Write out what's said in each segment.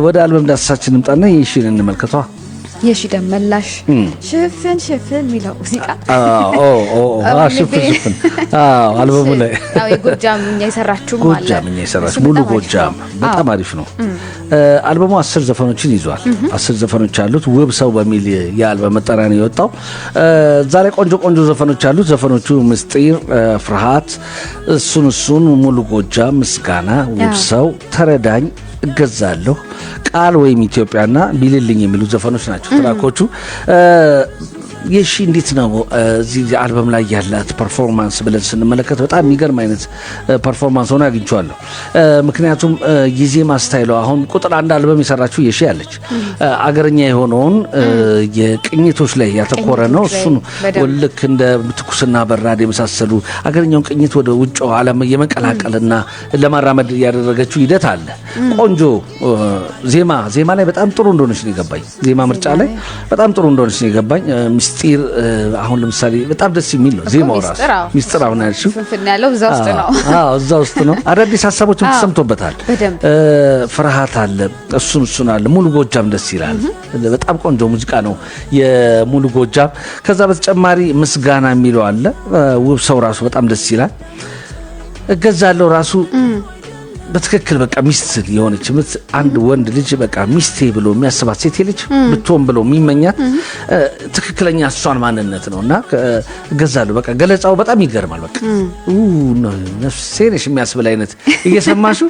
ወደ አልበም ዳሰሳችን እንምጣና የሺን እንመልከቷ። የሺ ደመላሽ ሽፍን ሚለው ሙዚቃ ሽፍን አልበሙ ላይ የጎጃምኛ የሰራችው ማለት ጎጃምኛ የሰራችው ሙሉ ጎጃም በጣም አሪፍ ነው። አልበሙ 10 ዘፈኖችን ይዟል። 10 ዘፈኖች አሉት። ውብ ሰው በሚል የአልበም መጠሪያ ነው የወጣው። ዛሬ ቆንጆ ዘፈኖች አሉት። ዘፈኖቹ ምስጢር፣ ፍርሃት፣ እሱን፣ ሙሉ ጎጃም፣ ምስጋና፣ ውብ ሰው፣ ተረዳኝ፣ እገዛለሁ፣ ቃል ወይም ኢትዮጵያና ቢልልኝ የሚሉ ዘፈኖች ናቸው ትራኮቹ። የሺ እንዴት ነው እዚህ አልበም ላይ ያላት ፐርፎርማንስ ብለን ስንመለከት በጣም የሚገርም አይነት ፐርፎርማንስ ሆነ አግኝቻለሁ። ምክንያቱም የዜማ ስታይሉ አሁን ቁጥር 1 አልበም የሰራችው የሺ ያለች አገርኛ የሆነውን የቅኝቶች ላይ ያተኮረ ነው። እሱን ልክ እንደ ትኩስና በራድ የመሳሰሉ አገርኛውን ቅኝት ወደ ውጭው ዓለም የመቀላቀልና ለማራመድ ያደረገችው ሂደት አለ። ቆንጆ ዜማ ላይ በጣም ጥሩ እንደሆነች ነው የገባኝ። ዜማ ምርጫ ላይ በጣም ጥሩ እንደሆነች ነው የገባኝ። ምስጢር አሁን ለምሳሌ በጣም ደስ የሚል ነው ዜማው ራሱ። ምስጢር አሁን ያልሽው ፍንፍን ያለው እዛ ውስጥ ነው። እዛ ውስጥ ነው። አዳዲስ ሀሳቦችም ተሰምቶበታል። ፍርሃት አለ፣ እሱን አለ። ሙሉ ጎጃም ደስ ይላል። በጣም ቆንጆ ሙዚቃ ነው የሙሉ ጎጃም። ከዛ በተጨማሪ ምስጋና የሚለው አለ። ውብ ሰው ራሱ በጣም ደስ ይላል። እገዛለሁ ራሱ በትክክል በቃ ሚስት የሆነች አንድ ወንድ ልጅ በቃ ሚስቴ ብሎ የሚያስባት ሴት ልጅ ብትሆን ብሎ የሚመኛት ትክክለኛ እሷን ማንነት ነውና እገዛለሁ በቃ ገለጻው በጣም ይገርማል። በቃ ነፍሴ ነሽ የሚያስብል አይነት እየሰማሹ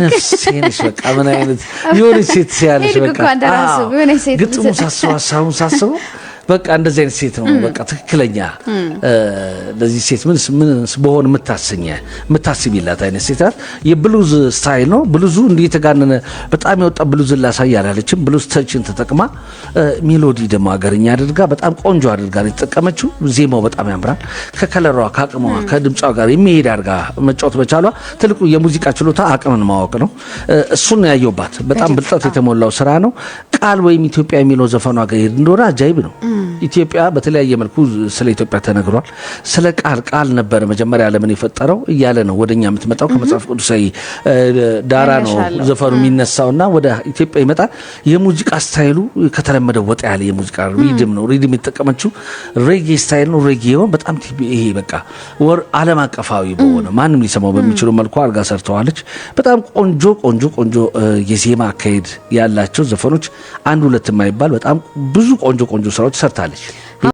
ነፍሴ ነሽ በቃ ምን አይነት የሆነች ሴት ሲያለሽ በቃ ግጥሙ ሳስበው በቃ እንደዚህ አይነት ሴት ነው በቃ ትክክለኛ ለዚህ ሴት ምን በሆነ የምታስቢላት አይነት ሴት ናት። የብሉዝ ስታይል ነው። ብሉዙ እንዲህ የተጋነነ በጣም የወጣ ብሉዝ ላሳይ ያላለችም ብሉዝ ተችን ተጠቅማ ሜሎዲ ደግሞ አገርኛ አድርጋ በጣም ቆንጆ አድርጋ ነው የተጠቀመችው። ዜማው በጣም ያምራል። ከከለሯ ከአቅሟ ከድምጿ ጋር የሚሄድ አድርጋ መጫወት በቻሏ ትልቁ የሙዚቃ ችሎታ አቅምን ማወቅ ነው። እሱን ያየውባት በጣም ብልጠት የተሞላው ስራ ነው። ቃል ወይም ኢትዮጵያ የሚለው ዘፈኗ ጋር እንደሆነ አጃይብ ነው። ኢትዮጵያ በተለያየ መልኩ ስለ ኢትዮጵያ ተነግሯል። ስለ ቃል ነበር መጀመሪያ ዓለምን የፈጠረው እያለ ነው ወደኛ የምትመጣው። ከመጽሐፍ ቅዱሳዊ ዳራ ነው ዘፈኑ የሚነሳውና ወደ ኢትዮጵያ ይመጣል። የሙዚቃ ስታይሉ ከተለመደው ወጣ ያለ የሙዚቃ ሪድም ነው። ሪድም የተጠቀመችው ሬጌ ስታይል ነው። ሬጌውን በጣም ይሄ በቃ ዓለም አቀፋዊ በሆነ ማንም ሊሰማው በሚችለው መልኩ አድርጋ ሰርተዋለች። በጣም ቆንጆ የዜማ አካሄድ ያላቸው ዘፈኖች አንድ ሁለት የማይባል በጣም ብዙ ቆንጆ ስራዎች ሰርታለች።